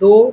2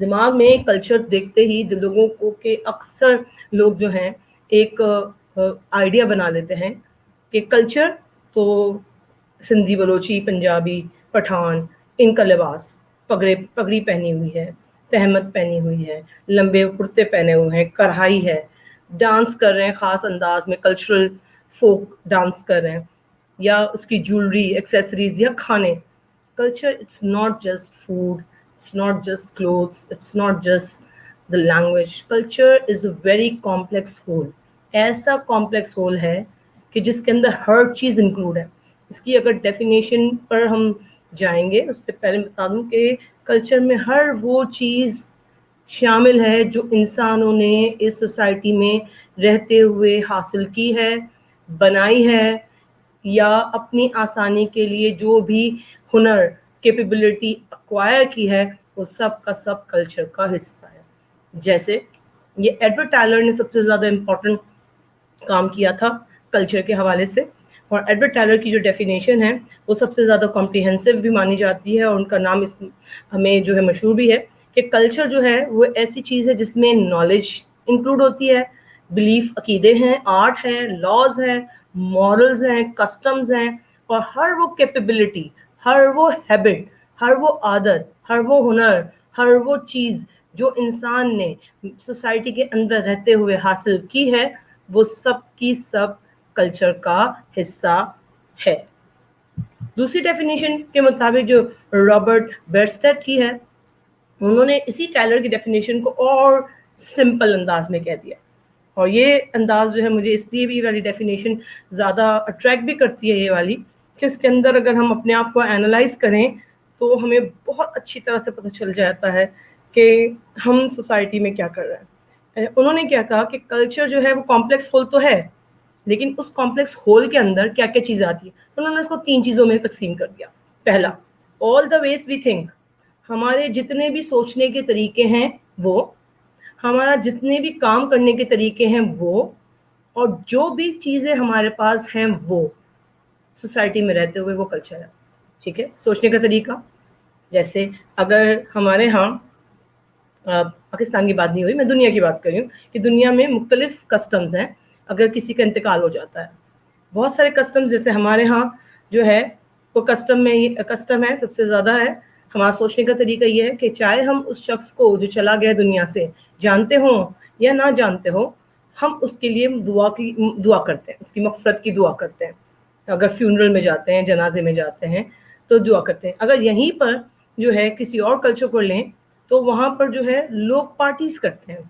دماغ میں کلچر دیکھتے ہی لوگوں کو کہ اکثر لوگ جو ہیں ایک آئیڈیا بنا لیتے ہیں کہ کلچر تو سندھی، بلوچی، پنجابی، پٹھان، ان کا لباس، پگڑی پہنی ہوئی ہے، تہمت پہنی ہوئی ہے، لمبے کرتے پہنے ہوئے ہیں، کڑھائی ہے، ڈانس کر رہے ہیں خاص انداز میں، کلچرل فوک ڈانس کر رہے ہیں، یا اس کی جولری، ایکسیسریز یا کھانے. Culture, it's not just food, it's not just clothes, it's not just the language. Culture is a very complex whole. ایسا کمپلیکس ہول ہے کہ جس کے اندر ہر چیز انکلوڈ ہے. اس کی اگر ڈیفینیشن پر ہم جائیں گے، اس سے پہلے بتا دوں کہ کلچر میں ہر وہ چیز شامل ہے جو انسانوں نے اس سوسائٹی میں رہتے ہوئے حاصل کی ہے، بنائی ہے، یا اپنی آسانی کے لیے جو بھی ہنر، کیپیبلٹی ایکوائر کی ہے، وہ سب کا سب کلچر کا حصہ ہے. جیسے یہ ایڈورڈ ٹائلر نے سب سے زیادہ امپورٹنٹ کام کیا تھا کلچر کے حوالے سے، اور ایڈورڈ ٹائلر کی جو ڈیفینیشن ہے وہ سب سے زیادہ کمپریہنسو بھی مانی جاتی ہے، اور ان کا نام اس ہمیں جو ہے مشہور بھی ہے کہ کلچر جو ہے وہ ایسی چیز ہے جس میں نالج انکلوڈ ہوتی ہے، بلیف، عقیدے ہیں، آرٹ ہے، لاز ہیں، مورلز ہیں، کسٹمز ہیں، اور ہر وہ کیپیبلٹی، ہر وہ ہیبٹ، ہر وہ عادت، ہر وہ ہنر، ہر وہ چیز جو انسان نے سوسائٹی کے اندر رہتے ہوئے حاصل کی ہے، وہ سب کی سب کلچر کا حصہ ہے. دوسری ڈیفینیشن کے مطابق جو رابرٹ بیرسٹیٹ کی ہے، انہوں نے اسی ٹائلر کی ڈیفینیشن کو اور سمپل انداز میں کہہ دیا. اور یہ انداز جو ہے مجھے اس لیے بھی والی ڈیفینیشن زیادہ اٹریکٹ بھی کرتی ہے، یہ والی، کہ اس کے اندر اگر ہم اپنے آپ کو اینالائز کریں تو ہمیں بہت اچھی طرح سے پتہ چل جاتا ہے کہ ہم سوسائٹی میں کیا کر رہے ہیں. انہوں نے کیا کہا کہ کلچر جو ہے وہ کمپلیکس ہول تو ہے، لیکن اس کمپلیکس ہول کے اندر کیا کیا چیزیں آتی ہیں. انہوں نے اس کو 3 چیزوں میں تقسیم کر دیا. پہلا، آل دا ویز وی تھنک، ہمارے جتنے بھی سوچنے کے طریقے ہیں وہ، ہمارا جتنے بھی کام کرنے کے طریقے ہیں وہ، اور جو بھی چیزیں ہمارے پاس ہیں وہ، سوسائٹی میں رہتے ہوئے وہ کلچر ہے. ٹھیک ہے، سوچنے کا طریقہ، جیسے اگر ہمارے ہاں پاکستان کی بات نہیں ہوئی، میں دنیا کی بات کر رہی ہوں کہ دنیا میں مختلف کسٹمز ہیں. اگر کسی کا انتقال ہو جاتا ہے، بہت سارے کسٹمز، جیسے ہمارے ہاں جو ہے وہ کسٹم ہے سب سے زیادہ ہے. ہمارا سوچنے کا طریقہ یہ ہے کہ چاہے ہم اس شخص کو جو چلا گیا دنیا سے جانتے ہوں یا نہ جانتے ہوں، ہم اس کے لیے دعا کرتے ہیں، اس کی مغفرت کی دعا کرتے ہیں. اگر فیونرل میں جاتے ہیں، جنازے میں جاتے ہیں تو دعا کرتے ہیں. اگر یہیں پر جو ہے کسی اور کلچر کو لیں تو وہاں پر جو ہے لوگ پارٹیز کرتے ہیں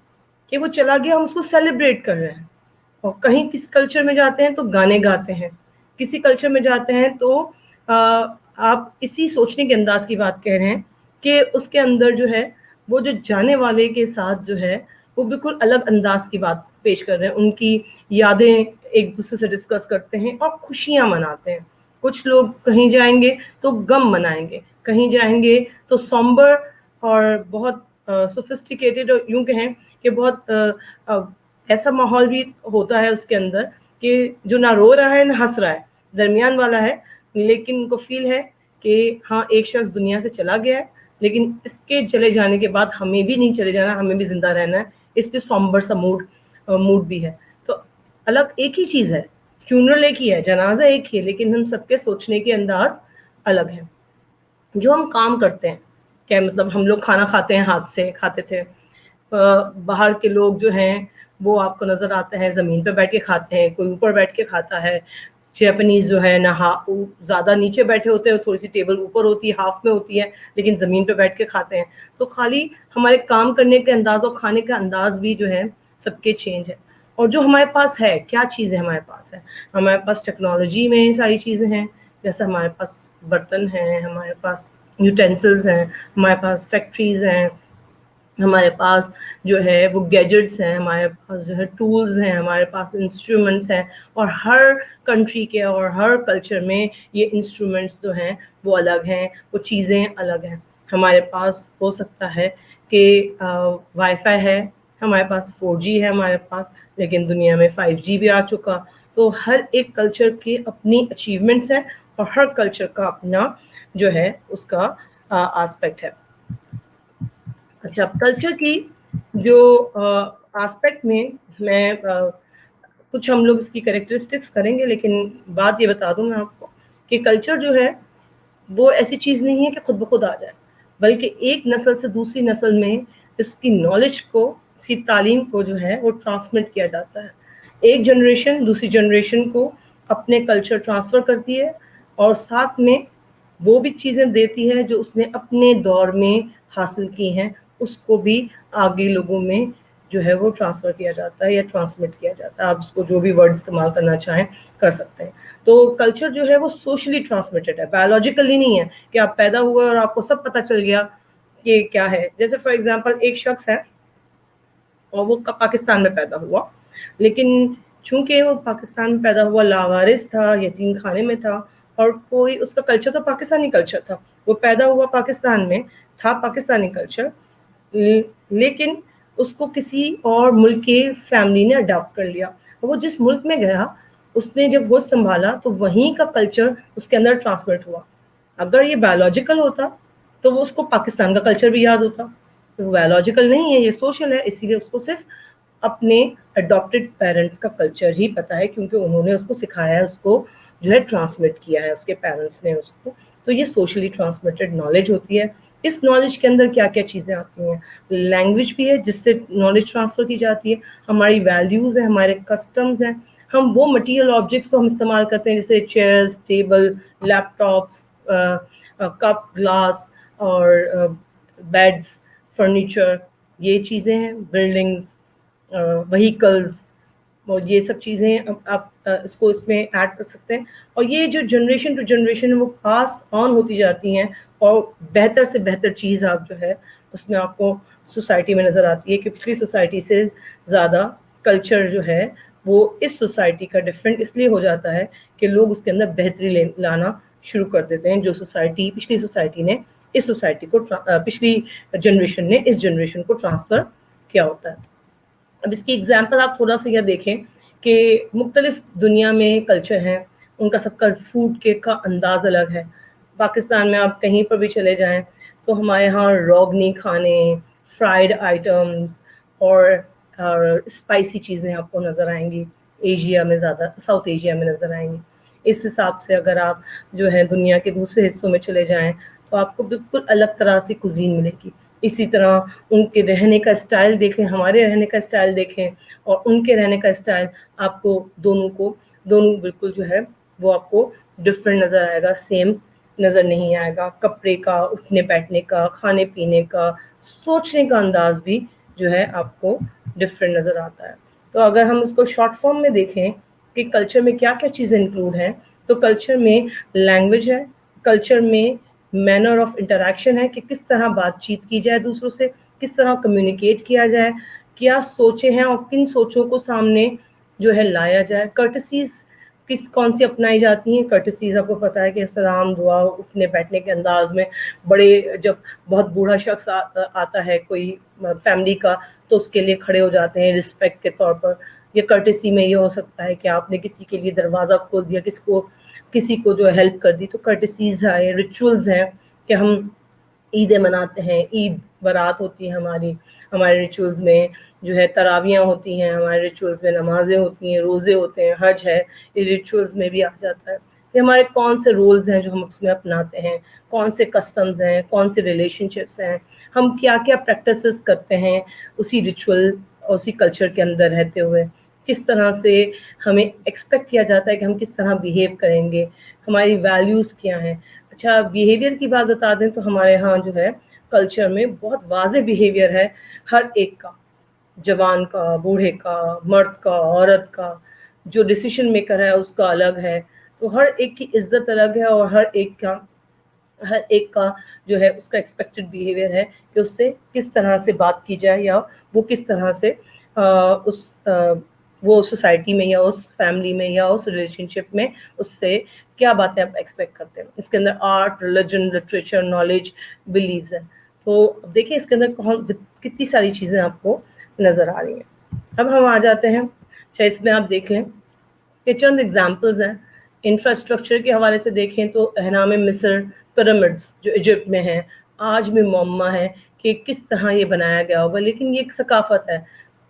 کہ وہ چلا گیا، ہم اس کو سیلیبریٹ کر رہے ہیں. اور کہیں کسی کلچر میں جاتے ہیں تو گانے گاتے ہیں، کسی کلچر میں جاتے ہیں تو آپ اسی سوچنے کے انداز کی بات کہہ رہے ہیں کہ اس کے اندر جو ہے وہ جو جانے والے کے ساتھ جو ہے وہ بالکل الگ انداز کی بات پیش کر رہے ہیں، ان کی یادیں ایک دوسرے سے ڈسکس کرتے ہیں اور خوشیاں مناتے ہیں. کچھ لوگ کہیں جائیں گے تو غم منائیں گے، کہیں جائیں گے تو سومبر اور بہت سوفسٹیکیٹڈ، اور یوں کہیں کہ بہت ایسا ماحول بھی ہوتا ہے اس کے اندر کہ جو نہ رو رہا ہے نہ ہنس رہا ہے، درمیان والا ہے، لیکن ان کو فیل ہے کہ ہاں ایک شخص دنیا سے چلا گیا ہے، لیکن اس کے چلے جانے کے بعد ہمیں بھی نہیں چلے جانا، ہمیں بھی زندہ رہنا ہے. اس لیے سومبر سا موڈ بھی ہے. تو الگ ایک ہی چیز ہے، فیونرل ایک ہی ہے، جنازہ ایک ہی ہے، لیکن ہم سب کے سوچنے کے انداز الگ ہیں. جو ہم کام کرتے ہیں، کیا مطلب ہم لوگ کھانا کھاتے ہیں، ہاتھ سے کھاتے تھے. باہر کے لوگ جو ہیں وہ آپ کو نظر آتے ہیں زمین پہ بیٹھ کے کھاتے ہیں، کوئی اوپر بیٹھ کے کھاتا ہے. جیپنیز جو ہے نہ زیادہ نیچے بیٹھے ہوتے ہیں، تھوڑی سی ٹیبل اوپر ہوتی ہے، ہاف میں ہوتی ہے، لیکن زمین پہ بیٹھ کے کھاتے ہیں. تو خالی ہمارے کام کرنے کے انداز اور کھانے کا انداز بھی جو ہے سب کے چینج ہے. اور جو ہمارے پاس ہے، کیا چیزیں ہمارے پاس ہے؟ ہمارے پاس ٹیکنالوجی میں ساری چیزیں ہیں، جیسے ہمارے پاس برتن ہیں، ہمارے پاس یوٹینسلز ہیں، ہمارے پاس فیکٹریز ہیں، ہمارے پاس جو ہے وہ گیجٹس ہیں، ہمارے پاس جو ہے ٹولز ہیں، ہمارے پاس انسٹرومنٹس ہیں. اور ہر کنٹری کے اور ہر کلچر میں یہ انسٹرومنٹس جو ہیں وہ الگ ہیں، وہ چیزیں الگ ہیں. ہمارے پاس ہو سکتا ہے کہ وائی فائی ہے، ہمارے پاس 4G ہے ہمارے پاس، لیکن دنیا میں 5G بھی آ چکا. تو ہر ایک کلچر کی اپنی اچیومنٹس ہیں، اور ہر کلچر کا اپنا جو ہے اس کا آسپیکٹ ہے. اچھا، اب کلچر کی جو آسپیکٹ میں میں کچھ ہم لوگ اس کی کریکٹرسٹکس کریں گے، لیکن بات یہ بتا دوں میں آپ کو کہ کلچر جو ہے وہ ایسی چیز نہیں ہے کہ خود بخود آ جائے، بلکہ ایک نسل سے دوسری نسل میں اس کی نالج کو، اس کی تعلیم کو جو ہے وہ ٹرانسمٹ کیا جاتا ہے. ایک جنریشن دوسری جنریشن کو اپنے کلچر ٹرانسفر کرتی ہے، اور ساتھ میں وہ بھی چیزیں دیتی ہے جو اس نے اپنے دور میں حاصل کی ہیں، اس کو بھی آگے لوگوں میں جو ہے وہ ٹرانسفر کیا جاتا ہے یا ٹرانسمٹ کیا جاتا ہے. آپ اس کو جو بھی ورڈ استعمال کرنا چاہیں کر سکتے ہیں. تو کلچر جو ہے وہ سوشلی ٹرانسمیٹڈ ہے، بایولوجیکلی نہیں ہے کہ آپ پیدا ہوئے اور آپ کو سب پتہ چل گیا کہ کیا ہے. جیسے فار ایگزامپل ایک شخص ہے اور وہ پاکستان میں پیدا ہوا، لیکن چونکہ وہ پاکستان میں پیدا ہوا، لاوارث تھا، یتیم خانے میں تھا، اور کوئی اس کا کلچر تو پاکستانی کلچر تھا، وہ پیدا ہوا پاکستان میں، تھا پاکستانی کلچر، لیکن اس کو کسی اور ملک کے فیملی نے اڈاپٹ کر لیا. وہ جس ملک میں گیا اس نے جب وہ سنبھالا تو وہیں کا کلچر اس کے اندر ٹرانسمٹ ہوا. اگر یہ بایولوجیکل ہوتا تو وہ اس کو پاکستان کا کلچر بھی یاد ہوتا. وہ بایولوجیکل نہیں ہے، یہ سوشل ہے، اسی لیے اس کو صرف اپنے اڈاپٹڈ پیرنٹس کا کلچر ہی پتہ ہے، کیونکہ انہوں نے اس کو سکھایا ہے، اس کو جو ہے ٹرانسمٹ کیا ہے اس کے پیرنٹس نے اس کو. تو یہ سوشلی ٹرانسمیٹڈ نالج ہوتی ہے. اس نالج کے اندر کیا کیا چیزیں آتی ہیں؟ لینگویج بھی ہے جس سے نالج ٹرانسفر کی جاتی ہے، ہماری ویلیوز ہیں، ہمارے کسٹمز ہیں، ہم وہ مٹیریل آبجیکٹس تو ہم استعمال کرتے ہیں جیسے چیئرز، ٹیبل، لیپ ٹاپس، کپ، گلاس اور بیڈز، فرنیچر، یہ چیزیں ہیں، بلڈنگز، وہیکلز، اور یہ سب چیزیں آپ اس کو اس میں ایڈ کر سکتے ہیں. اور یہ جو جنریشن ٹو جنریشن وہ پاس آن ہوتی جاتی ہیں، اور بہتر سے بہتر چیز آپ جو ہے اس میں آپ کو سوسائٹی میں نظر آتی ہے کہ پچھلی سوسائٹی سے زیادہ کلچر جو ہے وہ اس سوسائٹی کا ڈفرینٹ اس لیے ہو جاتا ہے کہ لوگ اس کے اندر بہتری لانا شروع کر دیتے ہیں. جو سوسائٹی پچھلی سوسائٹی نے اس سوسائٹی کو پچھلی جنریشن نے اس جنریشن کو ٹرانسفر کیا ہوتا ہے. اب اس کی ایگزامپل آپ تھوڑا سا یہ دیکھیں کہ مختلف دنیا میں کلچر ہیں، ان کا سب کا فوڈ کے کا انداز الگ ہے. پاکستان میں آپ کہیں پر بھی چلے جائیں تو ہمارے یہاں روگنی کھانے، فرائیڈ آئٹمس اور اسپائسی چیزیں آپ کو نظر آئیں گی. ایشیا میں زیادہ، ساؤتھ ایشیا میں نظر آئیں گی. اس حساب سے اگر آپ جو ہے دنیا کے دوسرے حصوں میں چلے جائیں تو آپ کو بالکل الگ طرح سے کوزین ملے گی. اسی طرح ان کے رہنے کا اسٹائل دیکھیں، ہمارے رہنے کا اسٹائل دیکھیں، اور ان کے رہنے کا اسٹائل آپ کو دونوں بالکل جو ہے وہ آپ کو ڈفرینٹ نظر آئے گا، سیم نظر نہیں آئے گا. کپڑے کا، اٹھنے بیٹھنے کا، کھانے پینے کا، سوچنے کا انداز بھی جو ہے آپ کو ڈفرینٹ نظر آتا ہے. تو اگر ہم اس کو شارٹ فارم میں دیکھیں کہ کلچر میں کیا کیا چیزیں انکلوڈ ہیں، تو کلچر میں لینگویج ہے، کلچر میں مینر آف انٹریکشن ہے کہ کس طرح بات چیت کی جائے دوسروں سے، کس طرح کمیونیکیٹ کیا جائے، کیا سوچیں ہیں اور کن سوچوں کو سامنے جو ہے لایا جائے. کرٹسیز کون سی اپنائی جاتی ہیں؟ کرٹسیز آپ کو پتہ ہے کہ سلام دعا، اٹھنے بیٹھنے کے انداز میں، بڑے جب بہت بوڑھا شخص آتا ہے کوئی فیملی کا تو اس کے لیے کھڑے ہو جاتے ہیں رسپیکٹ کے طور پر. یہ کرٹسی میں یہ ہو سکتا ہے کہ آپ نے کسی کے لیے دروازہ کھول دیا، کسی کو جو ہیلپ کر دی. تو کرٹسیز ہیں، ریچولز ہیں کہ ہم عیدیں مناتے ہیں، عید برات ہوتی ہے ہمارے ریچولز میں، جو ہے تراویاں ہوتی ہیں ہمارے ریچولز میں، نمازیں ہوتی ہیں، روزے ہوتے ہیں، حج ہے، یہ ریچولز میں بھی آ جاتا ہے. کہ ہمارے کون سے رولز ہیں جو ہم اس میں اپناتے ہیں، کون سے کسٹمز ہیں، کون سے ریلیشن شپس ہیں، ہم کیا کیا پریکٹسز کرتے ہیں اسی ریچول اور اسی کلچر کے اندر رہتے ہوئے، کس طرح سے ہمیں ایکسپیکٹ کیا جاتا ہے کہ ہم کس طرح بیہیو کریں گے، ہماری ویلیوز کیا ہیں. اچھا، بیہیویئر کی بات بتا دیں تو ہمارے ہاں جو ہے کلچر میں بہت واضح بیہیویئر ہے ہر ایک کا، جوان کا، بوڑھے کا، مرد کا، عورت کا. جو ڈیسیشن میکر ہے اس کا الگ ہے. تو ہر ایک کی عزت الگ ہے، اور ہر ایک کا جو ہے اس کا ایکسپیکٹڈ بیہیویئر ہے کہ اس سے کس طرح سے بات کی جائے، یا وہ کس طرح سے وہ سوسائٹی میں یا اس فیملی میں یا اس ریلیشن شپ میں اس سے کیا باتیں آپ ایکسپیکٹ کرتے ہیں. اس کے اندر art, religion, literature, knowledge, beliefs ہیں. تو اب دیکھیں اس کے اندر کتنی ساری چیزیں آپ کو نظر آ رہی ہیں. اب ہم آ جاتے ہیں، چاہے اس میں آپ دیکھ لیں کہ چند ایگزامپلز ہیں. انفراسٹرکچر کے حوالے سے دیکھیں تو اہرام مصر، پیرامڈس جو ایجپٹ میں ہیں، آج بھی معمہ ہے کہ کس طرح یہ بنایا گیا ہوگا، لیکن یہ ایک ثقافت ہے،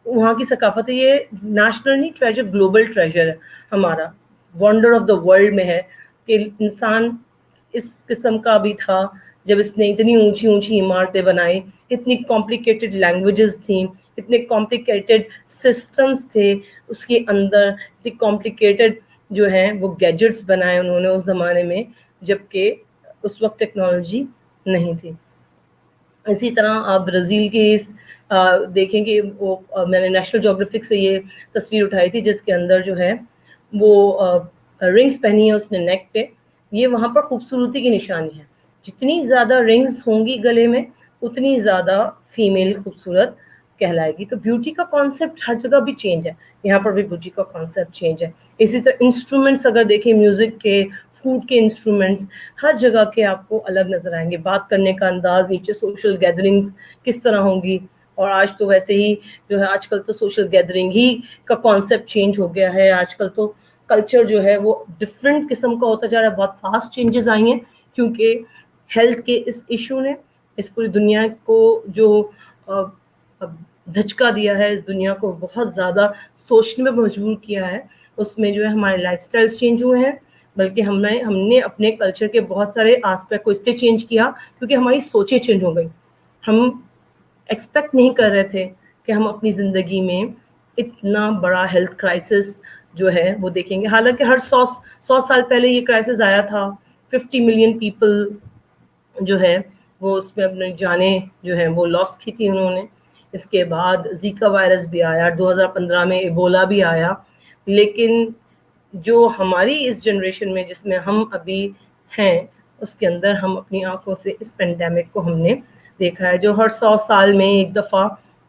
وہاں کی ثقافت ہے. یہ نیشنل نہیں ٹریجر، گلوبل ٹریجر ہے ہمارا، ونڈر آف دا ورلڈ میں ہے کہ انسان اس قسم کا بھی تھا جب اس نے اتنی اونچی اونچی عمارتیں بنائی، اتنی کمپلیکیٹڈ لینگویجز تھیں، اتنے کمپلیکیٹڈ سسٹمز تھے اس کے اندر، اتنی کمپلیکیٹڈ جو ہیں وہ گیجٹس بنائے انہوں نے اس زمانے میں، جبکہ اس وقت ٹیکنالوجی نہیں تھی. اسی طرح آپ برازیل کے دیکھیں کہ وہ میں نے نیشنل جیوگرافک سے یہ تصویر اٹھائی تھی جس کے اندر جو ہے وہ رنگز پہنی ہے اس نے نیک پہ. یہ وہاں پر خوبصورتی کی نشانی ہے، جتنی زیادہ رنگز ہوں گی گلے میں اتنی زیادہ فیمیل خوبصورت کہلائے گی. تو بیوٹی کا کانسیپٹ ہر جگہ بھی چینج ہے، یہاں پر بھی بیوٹی کا کانسیپٹ چینج ہے. اسی طرح انسٹرومنٹس اگر دیکھیں، میوزک کے، فوڈ کے انسٹرومنٹس ہر جگہ کے آپ کو الگ نظر آئیں گے. بات کرنے کا انداز، نیچے سوشل گیدرنگز کس طرح ہوں گی. اور آج تو ویسے ہی جو ہے آج کل تو سوشل گیدرنگ ہی کا کانسیپٹ چینج ہو گیا ہے. آج کل تو کلچر جو ہے وہ ڈفرینٹ قسم کا ہوتا جا رہا ہے. بہت فاسٹ چینجز آئی ہیں کیونکہ ہیلتھ کے اس ایشو نے اس پوری دنیا کو جو دھچکا دیا ہے، اس دنیا کو بہت زیادہ سوچنے میں مجبور کیا ہے. اس میں جو ہے ہمارے لائف سٹائلز چینج ہوئے ہیں، بلکہ ہم نے اپنے کلچر کے بہت سارے آسپیکٹ کو اس لیے چینج کیا کیونکہ ہماری سوچیں چینج ہو گئی. ہم ایکسپیکٹ نہیں کر رہے تھے کہ ہم اپنی زندگی میں اتنا بڑا ہیلتھ کرائسس جو ہے وہ دیکھیں گے. حالانکہ ہر 100 سال پہلے یہ کرائسس آیا تھا. 50 ملین پیپل جو ہے وہ اس میں اپنے جانیں جو ہیں وہ لاس کی تھی انہوں نے. اس کے بعد زیکا وائرس بھی آیا، 2015 میں ایبولا بھی آیا. لیکن جو ہماری اس جنریشن میں جس میں ہم ابھی ہیں اس کے اندر ہم اپنی آنکھوں سے اس پینڈیمک کو ہم نے دیکھا ہے، جو ہر 100 سال میں ایک دفعہ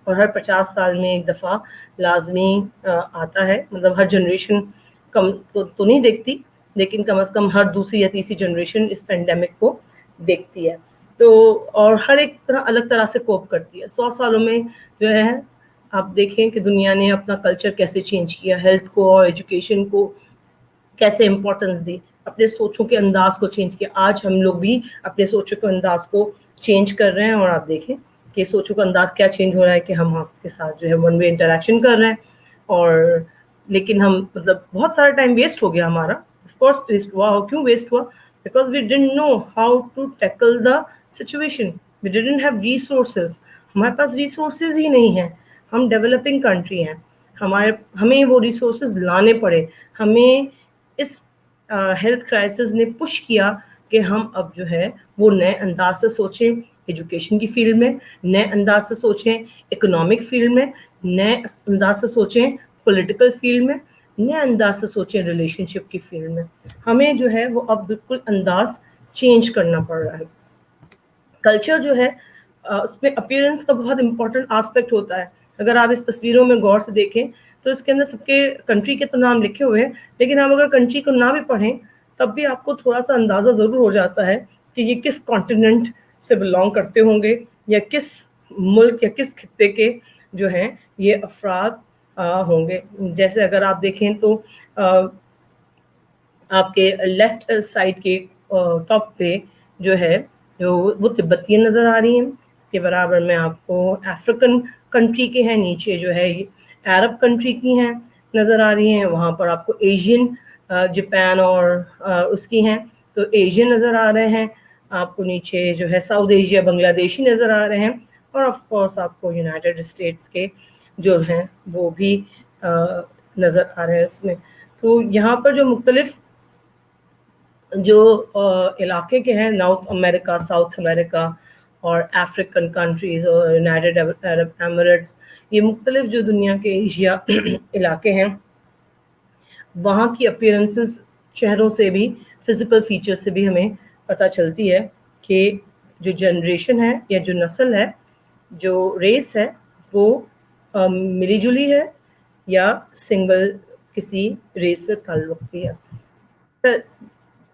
اور ہر 50 سال میں ایک دفعہ لازمی آتا ہے. مطلب ہر جنریشن کم تو نہیں دیکھتی، لیکن کم از کم ہر دوسری یا تیسری جنریشن اس پینڈیمک کو دیکھتی ہے. تو اور ہر ایک طرح الگ طرح سے کوپ کرتی ہے. 100 سالوں میں جو ہے آپ دیکھیں کہ دنیا نے اپنا کلچر کیسے چینج کیا، ہیلتھ کو اور ایجوکیشن کو کیسے امپورٹنس دی، اپنے سوچوں کے انداز کو چینج کیا. آج ہم لوگ بھی اپنے سوچوں کے انداز کو چینج کر رہے ہیں، اور آپ دیکھیں کہ سوچوں کا انداز کیا چینج ہو رہا ہے کہ ہم آپ کے ساتھ جو ہے ون وے انٹریکشن کر رہے ہیں. اور لیکن ہم مطلب بہت سارا ٹائم ویسٹ ہو گیا ہمارا. آف کورس ویسٹ ہوا. کیوں ویسٹ ہوا؟ Because we didn't know how to tackle the situation. We didn't have resources. ہمارے پاس ریسورسز ہی نہیں ہیں. ہم ڈیولپنگ کنٹری ہیں، ہمیں وہ ریسورسز لانے پڑے. ہمیں اس ہیلتھ کرائسس نے پش کیا کہ ہم اب جو ہے وہ نئے انداز سے سوچیں ایجوکیشن کی فیلڈ میں، نئے انداز سے سوچیں اکنامک فیلڈ میں، نئے انداز سے سوچیں پولیٹیکل فیلڈ میں، نئے انداز سے سوچیں ریلیشن شپ کی فیلڈ میں. ہمیں جو ہے وہ اب بالکل انداز چینج کرنا پڑ رہا ہے. کلچر جو ہے اس میں اپیرنس کا بہت امپورٹنٹ آسپیکٹ ہوتا ہے. اگر آپ اس تصویروں میں غور سے دیکھیں تو اس کے اندر سب کے کنٹری کے تو نام لکھے ہوئے ہیں، لیکن آپ اگر کنٹری کو نہ بھی پڑھیں تب بھی آپ کو تھوڑا سا اندازہ ضرور ہو جاتا ہے کہ یہ کس کانٹیننٹ سے بلانگ کرتے ہوں گے، یا کس ملک یا کس خطے کے جو ہیں یہ افراد ہوں گے. جیسے اگر آپ دیکھیں تو آپ کے لیفٹ سائڈ کے ٹاپ پہ جو ہے وہ تبتین نظر آ رہی ہیں. اس کے برابر میں آپ کو افریقن کنٹری کے ہیں، نیچے جو ہے عرب کنٹری کی ہیں نظر آ رہی ہیں. وہاں پر آپ کو ایشین جاپان اور اس کی ہیں تو ایشین نظر آ رہے ہیں. آپ کو نیچے جو ہے ساؤتھ ایشیا بنگلہ دیشی نظر آ رہے ہیں. اور آف کورس آپ کو یونائٹیڈ اسٹیٹس کے جو ہیں وہ بھی نظر آ رہے ہیں اس میں. تو یہاں پر جو مختلف جو علاقے کے ہیں، نارتھ امریکہ، ساؤتھ امریکہ اور افریقن کنٹریز اور یونائٹیڈ عرب ایمریٹس، یہ مختلف جو دنیا کے ایشیا علاقے ہیں، وہاں کی اپیرنسز چہروں سے بھی، فزیکل فیچر سے بھی ہمیں پتہ چلتی ہے کہ جو جنریشن ہے یا جو نسل ہے، جو ریس ہے، وہ ملی جلی ہے یا سنگل کسی ریس سے تعلق رکھتی ہے.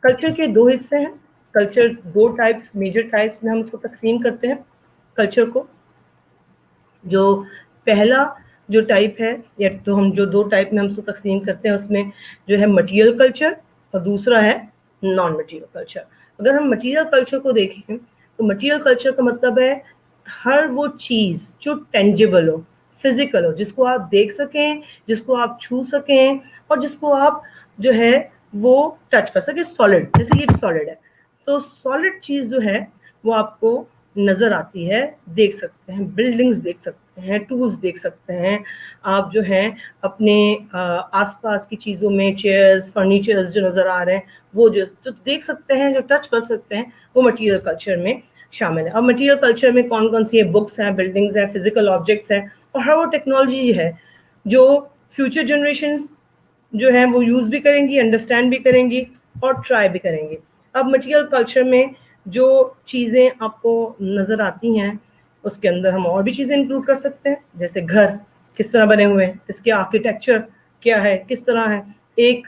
کلچر کے دو حصے ہیں. کلچر دو ٹائپس، میجر ٹائپس میں ہم اس کو تقسیم کرتے ہیں کلچر کو. جو پہلا جو ٹائپ ہے یا تو ہم جو دو ٹائپ میں ہم اس کو تقسیم کرتے ہیں، اس میں جو ہے مٹیریل کلچر اور دوسرا ہے نان مٹیریل کلچر. اگر ہم مٹیریل کلچر کو دیکھیں تو مٹیریل کلچر کا مطلب ہے ہر وہ چیز جو ٹینجیبل ہو, فزیکل ہو, جس کو آپ دیکھ سکیں, جس کو آپ چھو سکیں, اور جس کو آپ جو ہے وہ ٹچ کر سکیں, سالڈ, جیسے یہ سالڈ ہے, تو سالڈ چیز جو ہے وہ آپ کو نظر آتی ہے, دیکھ سکتے ہیں, بلڈنگز دیکھ سکتے ہیں, ٹولز دیکھ سکتے ہیں, آپ جو ہیں اپنے آس پاس کی چیزوں میں چیئرز, فرنیچرز جو نظر آ رہے ہیں وہ جو دیکھ سکتے ہیں, جو ٹچ کر سکتے ہیں, وہ مٹیریل کلچر میں شامل ہے. اب مٹیریل کلچر میں کون کون سی ہے؟ بکس ہیں, بلڈنگز ہیں, فزیکل آبجیکٹس ہیں, اور ہر وہ ٹیکنالوجی ہے جو فیوچر جنریشنز جو ہیں وہ یوز بھی کریں گی, انڈرسٹینڈ بھی کریں گی, اور ٹرائی بھی کریں گی. اب مٹیریل کلچر میں جو چیزیں آپ کو نظر آتی ہیں اس کے اندر ہم اور بھی چیزیں انکلوڈ کر سکتے ہیں, جیسے گھر کس طرح بنے ہوئے ہیں, اس کے آرکیٹیکچر کیا ہے, کس طرح ہے. ایک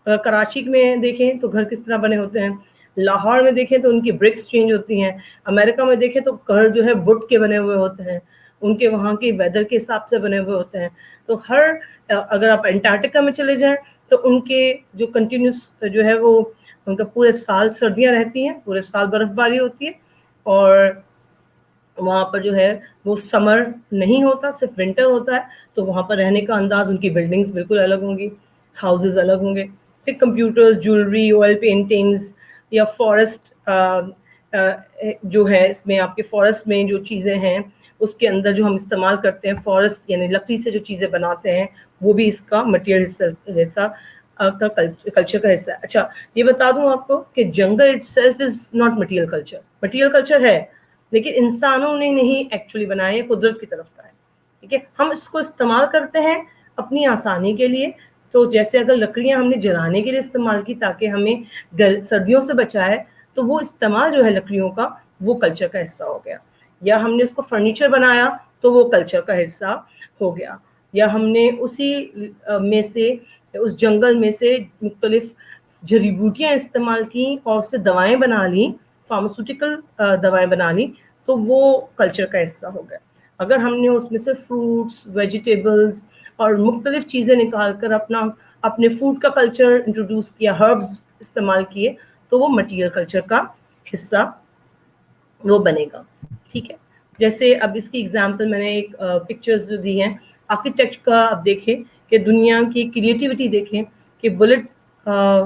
کراچی میں دیکھیں تو گھر کس طرح بنے ہوتے ہیں, لاہور میں دیکھیں تو ان کی برکس چینج ہوتی ہیں, امریکہ میں دیکھیں تو گھر جو ہے وڈ کے بنے ہوئے ہوتے ہیں, ان کے وہاں کے ویدر کے حساب سے بنے ہوئے ہوتے ہیں. تو اگر آپ انٹارکٹیکا میں چلے جائیں تو ان کے جو کنٹینیوس جو ہے وہ ان کا پورے سال سردیاں رہتی ہیں, پورے سال برف باری ہوتی ہے, اور وہاں پر جو ہے وہ سمر نہیں ہوتا, صرف ونٹر ہوتا ہے. تو وہاں پر رہنے کا انداز, ان کی بلڈنگز بالکل الگ ہوں گی, ہاؤسز الگ ہوں گے. پھر کمپیوٹرز, جیولری, آئل پینٹنگز, یا فارسٹ جو ہے, اس میں آپ کے فارسٹ میں جو چیزیں ہیں اس کے اندر جو ہم استعمال کرتے ہیں, فارسٹ یعنی لکڑی سے جو چیزیں بناتے ہیں, وہ بھی اس کا مٹیریل حصہ کا کلچر کا حصہ ہے. اچھا یہ بتا دوں آپ کو کہ جنگل it self is not material culture. Material culture ہے لیکن انسانوں نے نہیں ایکچولی بنایا, قدرت کی طرف کا ہے. ٹھیک ہے, ہم اس کو استعمال کرتے ہیں اپنی آسانی کے لیے. تو جیسے اگر لکڑیاں ہم نے جلانے کے لیے استعمال کی تاکہ ہمیں سردیوں سے بچائے, تو وہ استعمال جو ہے لکڑیوں کا وہ کلچر کا حصہ ہو گیا. یا ہم نے اس کو فرنیچر بنایا تو وہ کلچر کا حصہ ہو گیا. یا ہم نے اسی میں سے, اس جنگل میں سے مختلف جڑی بوٹیاں استعمال کی اور اس سے دوائیں بنا لیں, فارماسیوٹیکل دوائیں بنا لیں, تو وہ کلچر کا حصہ ہو گیا. اگر ہم نے اس میں سے فروٹس, ویجیٹیبلز اور مختلف چیزیں نکال کر اپنے فوڈ کا کلچر انٹروڈیوس کیا, ہربز استعمال کیے, تو وہ مٹیریل کلچر کا حصہ وہ بنے گا. ٹھیک ہے, جیسے اب اس کی ایگزامپل میں نے ایک پکچرز جو دی ہیں آرکیٹیکچر کا, اب دیکھیں کہ دنیا کی کریٹیوٹی دیکھیں کہ بلٹ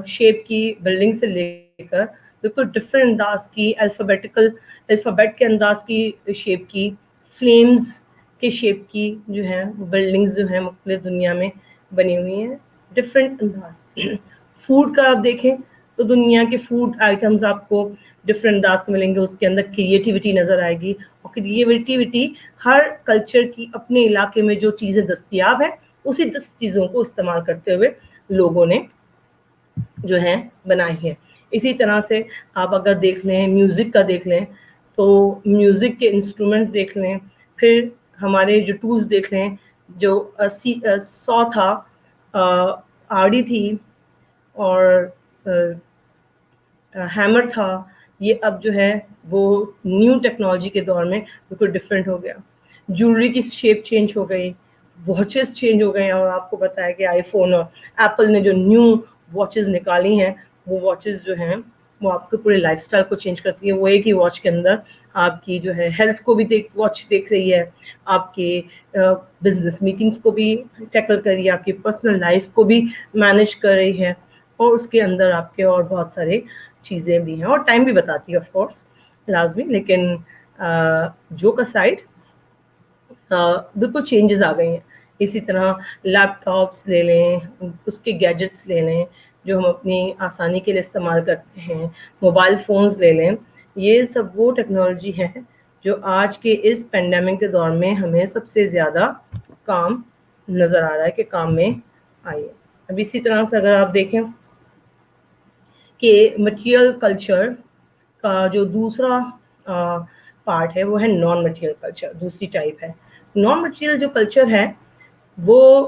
شیپ کی بلڈنگ سے لے کر بالکل ڈفرینٹ انداز کی الفابیٹ کے انداز کی شیپ کی, فلیمز کے شیپ کی جو ہیں بلڈنگز جو ہیں مختلف دنیا میں بنی ہوئی ہیں, ڈفرینٹ انداز. فوڈ کا آپ دیکھیں تو دنیا کے فوڈ آئٹمز آپ کو ڈفرینٹ انداز کے ملیں گے, اس کے اندر کریٹیوٹی نظر آئے گی. اور کریٹیوٹی ہر کلچر کی اپنے علاقے میں جو چیزیں دستیاب ہیں اسی چیزوں کو استعمال کرتے ہوئے لوگوں نے جو ہیں بنائی ہے. اسی طرح سے آپ اگر دیکھ لیں, میوزک کا دیکھ لیں تو میوزک کے انسٹرومنٹس دیکھ لیں, پھر ہمارے جو ٹولز دیکھ لیں, جو سو تھا, آڑی تھی, اور ہیمر تھا, یہ اب جو ہے وہ نیو ٹیکنالوجی کے دور میں بالکل ڈفرینٹ ہو گیا. جیولری کی شیپ چینج ہو گئی, واچز چینج ہو گئے ہیں, اور آپ کو بتایا کہ آئی فون اور ایپل نے جو نیو واچز نکالی ہیں, وہ واچز جو ہیں وہ آپ کے پورے لائف اسٹائل کو چینج کرتی ہے. وہ ایک ہی واچ کے اندر آپ کی جو ہے ہیلتھ کو بھی واچ دیکھ رہی ہے, آپ کے بزنس میٹنگس کو بھی ٹیکل کر رہی ہے, آپ کی پرسنل لائف کو بھی مینیج کر رہی ہے, اور اس کے اندر آپ کے اور بہت سارے چیزیں بھی ہیں, اور ٹائم بھی بتاتی ہے آف کورس لازمی. لیکن جو کا سائڈ بالکل چینجز آ گئی ہیں. اسی طرح لیپ ٹاپس لے لیں, اس کے گیجٹس لے لیں جو ہم اپنی آسانی کے لیے استعمال کرتے ہیں, موبائل فونز لے لیں, یہ سب وہ ٹیکنالوجی ہے جو آج کے اس پینڈیمک کے دور میں ہمیں سب سے زیادہ کام نظر آ رہا ہے کہ کام میں آئی ہے. اب اسی طرح سے اگر آپ دیکھیں کہ مٹیریل کلچر کا جو دوسرا پارٹ ہے وہ ہے نان مٹیریل کلچر, دوسری ٹائپ ہے. نان مٹیریل جو کلچر ہے وہ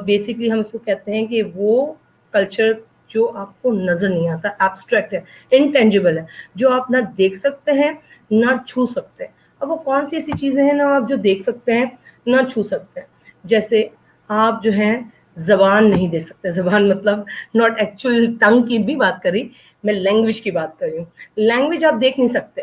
بیسکلی ہم اس کو کہتے ہیں کہ وہ کلچر جو آپ کو نظر نہیں آتا, ایبسٹریکٹ ہے, انٹینجیبل ہے, جو آپ نہ دیکھ سکتے ہیں نہ چھو سکتے ہیں. اب وہ کون سی ایسی چیزیں ہیں نا آپ جو دیکھ سکتے ہیں نہ چھو سکتے ہیں؟ جیسے آپ جو ہیں زبان نہیں دے سکتے, زبان مطلب ناٹ ایکچوئل ٹنگ کی بھی بات کری, میں لینگویج کی بات کر رہی ہوں. لینگویج آپ دیکھ نہیں سکتے,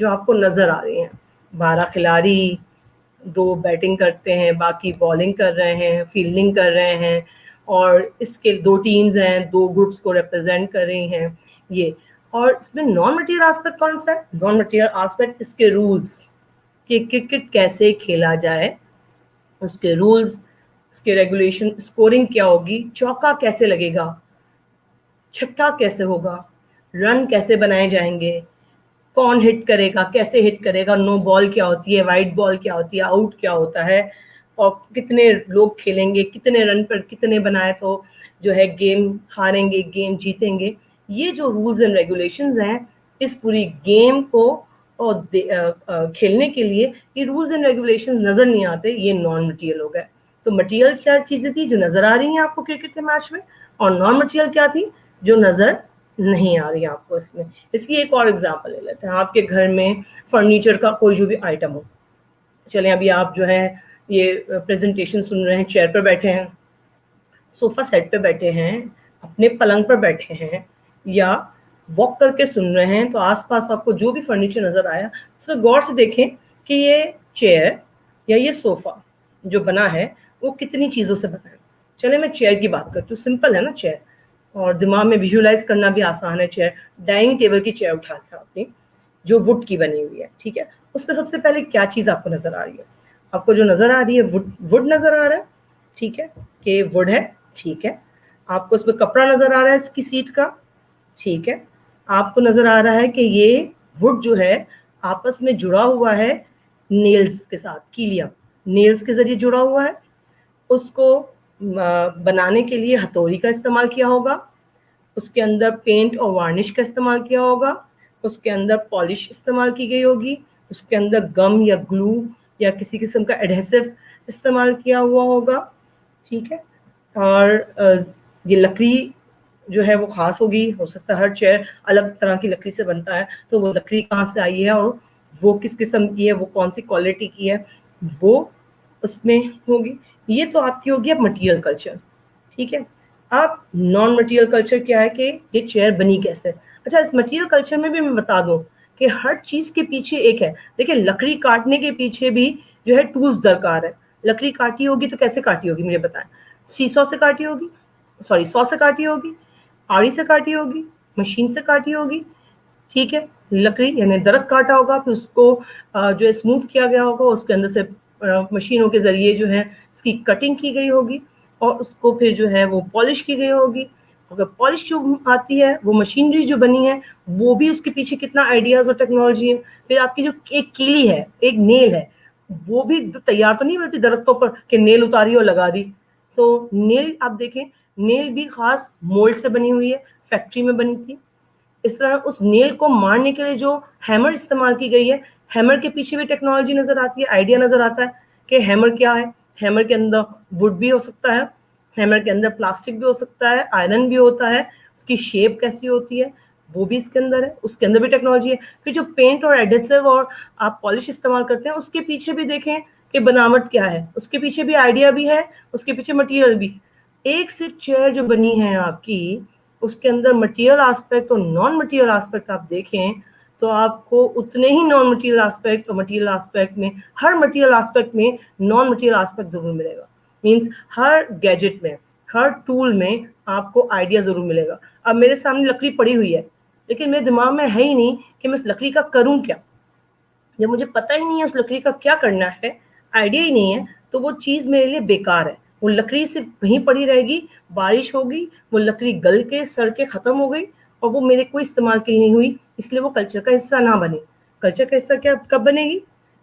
جو آپ کو نظر آ رہی ہیں. 12 کھلاڑی، 2 بیٹنگ کرتے ہیں، باقی بالنگ کر رہے ہیں، فیلڈنگ کر رہے ہیں، اور اس کے 2 ٹیمز ہیں، 2 گروپس کو ریپرزینٹ کر رہی ہیں یہ. اور اس میں نان مٹیریل آسپیکٹ کون سا ہے؟ نان مٹیریل آسپیکٹ اس کے رولز، کہ کرکٹ کیسے کھیلا جائے، اس کے رولز، اس کے ریگولیشن، اسکورنگ کیا ہوگی، چوکا کیسے لگے گا، چھکا کیسے ہوگا، رن کیسے بنائے جائیں گے، کون ہٹ کرے گا، کیسے ہٹ کرے گا، نو بال کیا ہوتی ہے، وائٹ بال کیا ہوتی ہے، آؤٹ کیا ہوتا ہے، اور کتنے لوگ کھیلیں گے، کتنے رن پر کتنے بنائے تو جو ہے گیم ہاریں گے، گیم جیتیں گے. یہ جو رولز اینڈ ریگولیشنز ہیں اس پوری گیم کو اور کھیلنے کے لیے یہ رولز اینڈ ریگولیشنز نظر نہیں آتے، یہ نان مٹیریل ہو گئے. تو مٹیریل کیا چیزیں تھی جو نظر آ رہی ہیں آپ کو کرکٹ کے میچ میں، اور نان مٹیریل کیا تھی جو نظر نہیں آ رہی آپ کو اس میں. اس کی ایک اور ایگزامپل لے لیتے ہیں. آپ کے گھر میں فرنیچر کا کوئی جو بھی آئٹم ہو، چلیں ابھی آپ جو ہے یہ پریزنٹیشن سن رہے ہیں، چیئر پہ بیٹھے ہیں، صوفہ سیٹ پہ بیٹھے ہیں، اپنے پلنگ پر بیٹھے ہیں، یا واک کر کے سن رہے ہیں، تو آس پاس آپ کو جو بھی فرنیچر نظر آیا اس میں غور سے دیکھیں کہ یہ چیئر یا یہ صوفہ جو بنا ہے وہ کتنی چیزوں سے بنا ہے. چلے میں چیئر کی بات کرتی ہوں. سمپل ہے نا چیئر، اور دماغ میں ویژولائز کرنا بھی آسان ہے. چیئر، ڈائننگ ٹیبل کی چیئر اٹھا لیا آپ نے جو وڈ کی بنی ہوئی ہے، ٹھیک ہے. اس پہ سب سے پہلے کیا چیز آپ کو نظر آ رہی ہے؟ آپ کو جو نظر آ رہی ہے وڈ نظر آ رہا ہے، ٹھیک ہے، کہ وڈ ہے، ٹھیک ہے. آپ کو اس پہ کپڑا نظر آ رہا ہے اس کی سیٹ کا، ٹھیک ہے. آپ کو نظر آ رہا ہے کہ یہ وڈ جو ہے آپس میں جڑا ہوا ہے نیلز کے ساتھ، کیلیا نیلز کے ذریعے جڑا ہوا ہے. اس کو بنانے کے لیے ہتھوڑی کا استعمال کیا ہوگا، اس کے اندر پینٹ اور وارنش کا استعمال کیا ہوگا، اس کے اندر پالش استعمال کی گئی ہوگی، اس کے اندر گم یا گلو یا کسی قسم کا ایڈہیسو استعمال کیا ہوا ہوگا، ٹھیک ہے. اور یہ لکڑی جو ہے وہ خاص ہوگی. ہو سکتا ہے ہر چیئر الگ طرح کی لکڑی سے بنتا ہے، تو وہ لکڑی کہاں سے آئی ہے اور وہ کس قسم کی ہے، وہ کون سی کوالٹی کی ہے، وہ اس میں ہوگی. یہ تو آپ کی ہوگی اب مٹیریل کلچر، ٹھیک ہے. اب نان مٹیریل کلچر کیا ہے کہ یہ چیئر بنی کیسے. اچھا، اس مٹیریل کلچر میں بھی میں بتا دوں کہ ہر چیز کے پیچھے ایک ہے. دیکھیں، لکڑی کاٹنے کے پیچھے بھی جو ہے ٹولز درکار ہے. لکڑی کاٹی ہوگی تو کیسے کاٹی ہوگی مجھے بتائیں. سیسو سے کاٹی ہوگی، سو سے کاٹی ہوگی، آڑی سے کاٹی ہوگی، مشین سے کاٹی ہوگی، ٹھیک ہے. لکڑی یعنی درخت کاٹا ہوگا، پھر اس کو جو اسموتھ کیا گیا ہوگا، اس کے اندر سے مشینوں کے ذریعے جو ہے اس کی کٹنگ کی گئی ہوگی، اور اس کو پھر جو ہے وہ پالش کی گئی ہوگی. اگر پالش جو آتی ہے، وہ مشینری جو بنی ہے، وہ بھی اس کے پیچھے کتنا آئیڈیاز اور ٹیکنالوجی ہے. پھر آپ کی جو ایک کیلی ہے، ایک نیل ہے، وہ بھی تیار تو نہیں ہوتی درختوں پر کہ نیل اتاری اور لگا دی. تو نیل آپ دیکھیں، نیل بھی خاص مولڈ سے بنی ہوئی ہے، فیکٹری میں بنی تھی. اس طرح اس نیل کو مارنے کے لیے جو ہیمر استعمال کی گئی ہے، ہیمر کے پیچھے بھی ٹیکنالوجی نظر آتی ہے، آئیڈیا نظر آتا ہے کہ ہیمر کیا ہے. ہیمر کے اندر وڈ بھی ہو سکتا ہے، ہیمر کے اندر پلاسٹک بھی ہو سکتا ہے، آئرن بھی ہوتا ہے. اس کی شیپ کیسی ہوتی ہے وہ بھی اس کے اندر ہے، اس کے اندر بھی ٹیکنالوجی ہے. پھر جو پینٹ اور ایڈہیسو اور آپ پالش استعمال کرتے ہیں، اس کے پیچھے بھی دیکھیں کہ بناوٹ کیا ہے، اس کے پیچھے بھی آئیڈیا بھی ہے، اس کے پیچھے مٹیریل بھی ہے. ایک صرف چیئر جو بنی ہے آپ کی، اس کے اندر مٹیریل آسپیکٹ اور نان مٹیریل آسپیکٹ آپ دیکھیں تو آپ کو اتنے ہی نان مٹیریل آسپیکٹ اور مٹیریل آسپیکٹ میں، ہر مٹیریل آسپیکٹ میں نان مٹیریل آسپیکٹ ضرور ملے گا. مینس ہر گیجٹ میں، ہر ٹول میں آپ کو آئیڈیا ضرور ملے گا. اب میرے سامنے لکڑی پڑی ہوئی ہے، لیکن میرے دماغ میں ہے ہی نہیں کہ میں اس لکڑی کا کروں کیا. جب مجھے پتہ ہی نہیں ہے اس لکڑی کا کیا کرنا ہے، آئیڈیا ہی نہیں ہے، تو وہ چیز میرے لیے بیکار ہے. وہ لکڑی صرف وہیں پڑی رہے گی، بارش ہوگی، وہ لکڑی گل کے سڑ کے ختم ہو گئی، اور وہ میرے کوئی استعمال کے لیے نہیں ہوئی. اس لیے وہ کلچر کا حصہ نہ بنے. کلچر کا حصہ کب بنے گی؟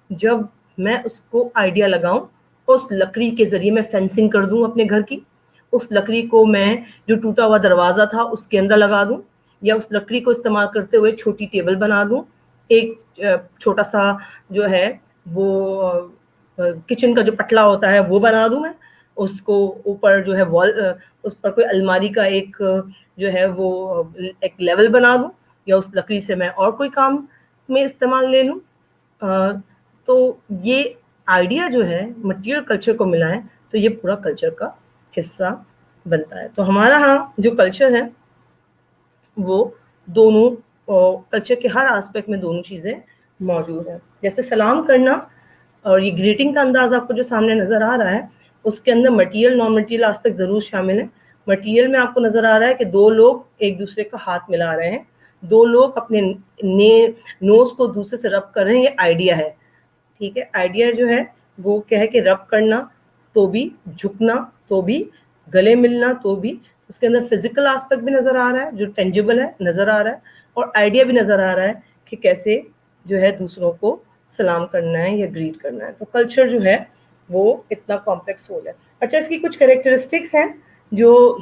جب میں اس کو آئیڈیا لگاؤں، اس لکڑی کے ذریعے میں فینسنگ کر دوں اپنے گھر کی، اس لکڑی کو میں جو ٹوٹا ہوا دروازہ تھا اس کے اندر لگا دوں، یا اس لکڑی کو استعمال کرتے ہوئے چھوٹی ٹیبل بنا دوں، ایک چھوٹا سا جو ہے وہ کچن کا جو پٹلا ہوتا ہے وہ بنا دوں میں، اس کو اوپر جو ہے وال، اس پر کوئی الماری کا ایک جو ہے وہ ایک لیول بنا دوں، یا اس لکڑی سے میں اور کوئی کام میں استعمال لے لوں. تو یہ آئیڈیا جو ہے مٹیریل کلچر کو ملا ہے، تو یہ پورا کلچر کا حصہ بنتا ہے. تو ہمارا ہاں جو کلچر ہے وہ دونوں کلچر کے ہر آسپیکٹ میں دونوں چیزیں موجود ہے. جیسے سلام کرنا اور یہ گریٹنگ کا انداز آپ کو جو سامنے نظر آ رہا ہے, اس کے اندر مٹیریل نان مٹیریل آسپیکٹ ضرور شامل ہیں. مٹیریل میں آپ کو نظر آ رہا ہے کہ دو لوگ ایک دوسرے کا ہاتھ ملا رہے ہیں, دو لوگ اپنے نوز کو دوسرے سے رب کر رہے ہیں, یہ آئیڈیا ہے. ٹھیک ہے, آئیڈیا جو ہے وہ کیا ہے کہ رب کرنا تو بھی, جھکنا تو بھی, گلے ملنا تو بھی. اس کے اندر فزیکل آسپیکٹ بھی نظر آ رہا ہے جو ٹینجیبل ہے, نظر آ رہا ہے, اور آئیڈیا بھی نظر آ رہا ہے کہ کیسے جو ہے دوسروں کو سلام کرنا ہے یا گریٹ کرنا ہے. تو کلچر جو ہے وہ اتنا کمپلیکس ہول ہے. اچھا, اس کی کچھ کریکٹرسٹکس ہیں جو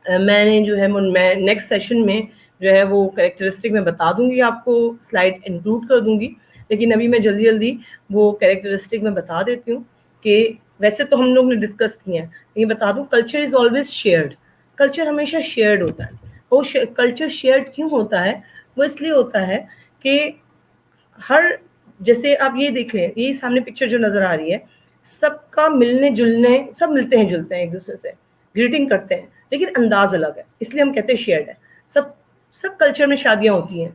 میں نے جو ہے میں نیکسٹ سیشن میں جو ہے وہ کریکٹرسٹک میں بتا دوں گی, آپ کو سلائڈ انکلوڈ کر دوں گی. لیکن ابھی میں جلدی جلدی وہ کریکٹرسٹک میں بتا دیتی ہوں کہ ویسے تو ہم لوگ نے ڈسکس کیے ہیں, یہ بتا دوں culture is always shared. Culture ہمیشہ شیئرڈ ہوتا ہے. وہ کلچر شیئرڈ کیوں ہوتا ہے؟ وہ اس لیے ہوتا ہے کہ ہر, جیسے آپ یہ دیکھ لیں, یہ سامنے پکچر جو نظر آ رہی ہے, سب کا ملنے جلنے, سب ملتے ہیں جلتے ہیں ایک دوسرے سے, گریٹنگ کرتے ہیں, لیکن انداز الگ ہے, اس لیے ہم کہتے ہیں شیئرڈ ہے. سب کلچر میں شادیاں ہوتی ہیں,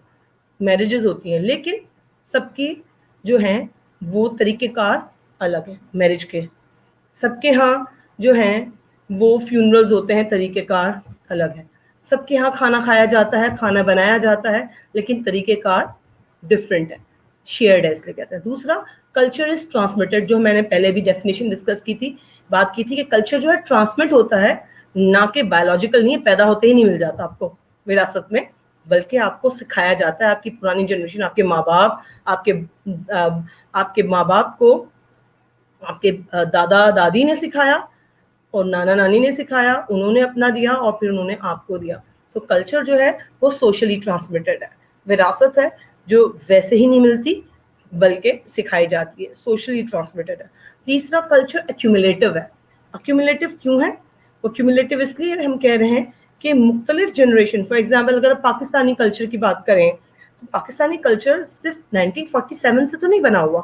میرجز ہوتی ہیں, لیکن سب کی جو ہیں وہ طریقہ کار الگ ہے میرج کے. سب کے ہاں جو ہیں وہ فیونرلز ہوتے ہیں, طریقہ کار الگ ہے. سب کے ہاں کھانا کھایا جاتا ہے, کھانا بنایا جاتا ہے, لیکن طریقہ کار ڈفرینٹ ہے, شیئرڈ ہے اس لیے کہتے ہیں. دوسرا, کلچر از ٹرانسمیٹڈ, جو میں نے پہلے بھی ڈیفینیشن ڈسکس کی تھی, بات کی تھی کہ کلچر جو ہے ٹرانسمٹ ہوتا ہے, نہ کہ بایولوجیکل نہیں, پیدا ہوتے ہی نہیں مل جاتا آپ کو وراثت میں, بلکہ آپ کو سکھایا جاتا ہے. آپ کی پرانی جنریشن, آپ کے ماں باپ, آپ کے ماں باپ کو آپ کے دادا دادی نے سکھایا, اور نانا نانی نے سکھایا, انہوں نے اپنا دیا, اور پھر انہوں نے آپ کو دیا. تو کلچر جو ہے وہ سوشلی ٹرانسمیٹڈ ہے, وراثت ہے جو ویسے ہی نہیں ملتی بلکہ سکھائی جاتی ہے, سوشلی ٹرانسمیٹڈ ہے. تیسرا, کلچر ایکومولیٹو ہے. ایکومولیٹو کیوں ہے؟ ایکومولیٹو اس لیے ہم کہہ رہے ہیں کہ مختلف جنریشن, فار ایگزامپل اگر آپ پاکستانی کلچر کی بات کریں تو پاکستانی کلچر صرف 1947 سے تو نہیں بنا ہوا.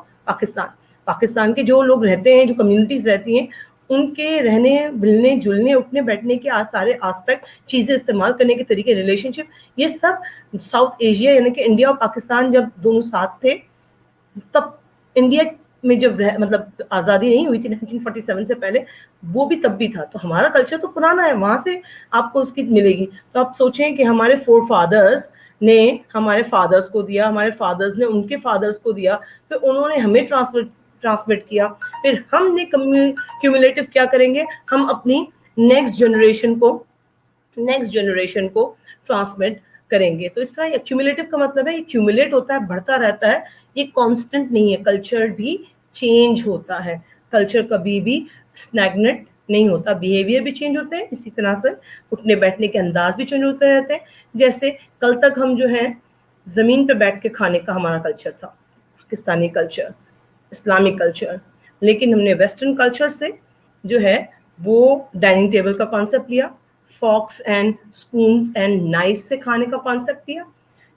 پاکستان کے جو لوگ رہتے ہیں, جو کمیونٹیز رہتی ہیں, ان کے رہنے ملنے جلنے اٹھنے بیٹھنے کے سارے آسپیکٹ, چیزیں استعمال کرنے کے طریقے, ریلیشن شپ, یہ سب ساؤتھ ایشیا یعنی کہ انڈیا اور پاکستان جب دونوں ساتھ تھے, تب انڈیا میں جب مطلب آزادی نہیں ہوئی تھی 1947 سے پہلے, وہ بھی تب بھی تھا. تو ہمارا کلچر تو پرانا ہے, وہاں سے آپ کو اس کی ملے گی. تو آپ سوچیں کہ ہمارے فور فادرز نے ہمارے فادرز کو دیا, ہمارے فادرز نے ان کے فادرز کو دیا, پھر انہوں نے ہمیں ٹرانسمٹ کیا, پھر ہم نے کیومولیٹو کیا کریں گے, ہم اپنی نیکسٹ جنریشن کو ٹرانسمٹ کریں گے. تو اس طرح ایکومولیٹو کا مطلب ہے یہ کیومولیٹ ہوتا ہے, بڑھتا رہتا ہے, یہ کانسٹنٹ نہیں ہے. کلچر بھی چینج ہوتا ہے, کلچر کبھی بھی اسٹیگننٹ نہیں ہوتا. بیہیویئر بھی چینج ہوتے ہیں, اسی طرح سے اٹھنے بیٹھنے کے انداز بھی چینج ہوتے رہتے ہیں. جیسے کل تک ہم جو ہے زمین پہ بیٹھ کے کھانے کا ہمارا کلچر تھا, پاکستانی کلچر, اسلامک کلچر, لیکن ہم نے ویسٹرن کلچر سے جو ہے وہ ڈائننگ ٹیبل کا کانسیپٹ لیا, forex and spoons and knife سے کھانے کا کانسیپٹ لیا.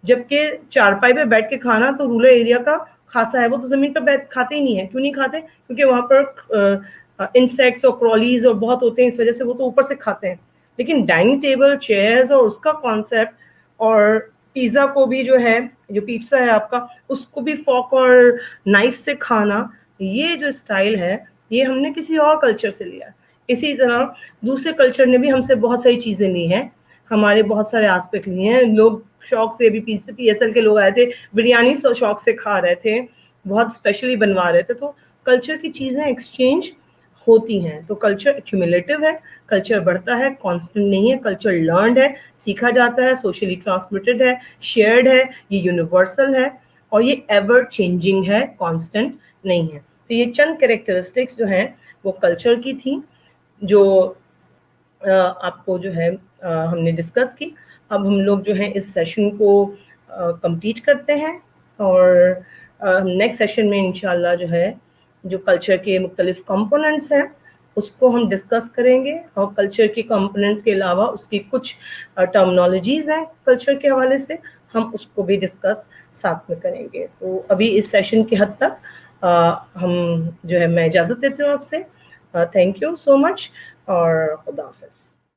جبکہ چارپائی پہ بیٹھ کے کھانا تو رورل ایریا کا خاصا ہے, وہ تو زمین پہ بیٹھ کھاتے ہی نہیں ہے. کیوں نہیں کھاتے؟ کیونکہ وہاں پر انسیکٹس اور کرالز اور بہت ہوتے ہیں, اس وجہ سے وہ تو اوپر سے کھاتے ہیں. لیکن ڈائننگ ٹیبل, چیئرز اور اس کا کانسیپٹ, اور پیزا کو بھی جو ہے, جو پیزا ہے آپ کا, اس کو بھی فورک اور نائف سے کھانا, یہ جو اسٹائل ہے یہ ہم نے کسی اور کلچر سے لیا. اسی طرح دوسرے کلچر نے بھی ہم سے بہت ساری چیزیں لی ہیں, ہمارے بہت سارے آسپیکٹ لیے ہیں. لوگ شوق سے بھی پی ایس ایل کے لوگ آئے تھے, بریانی شوق سے کھا رہے تھے, بہت اسپیشلی بنوا رہے تھے. تو کلچر کی چیزیں ایکسچینج ہوتی ہیں. تو کلچر ایکومولیٹو ہے, کلچر بڑھتا ہے, کانسٹنٹ نہیں ہے. کلچر لرنڈ ہے, سیکھا جاتا ہے, سوشلی ٹرانسمیٹڈ ہے, شیئرڈ ہے, یہ یونیورسل ہے, اور یہ ایور چینجنگ ہے, کانسٹنٹ نہیں ہے. تو یہ چند کریکٹرسٹکس جو ہیں وہ کلچر کی تھیں, جو آپ کو جو ہے ہم نے ڈسکس کی. اب ہم لوگ جو ہیں اس سیشن کو کمپلیٹ کرتے ہیں, اور نیکسٹ سیشن میں انشاءاللہ جو ہے جو کلچر کے مختلف کمپوننٹس ہیں اس کو ہم ڈسکس کریں گے, اور کلچر کے کمپوننٹس کے علاوہ اس کی کچھ ٹرمنالوجیز ہیں کلچر کے حوالے سے, ہم اس کو بھی ڈسکس ساتھ میں کریں گے. تو ابھی اس سیشن کی حد تک ہم جو ہے میں اجازت دیتی ہوں آپ سے. تھینک یو سو مچ, اور خدا حافظ.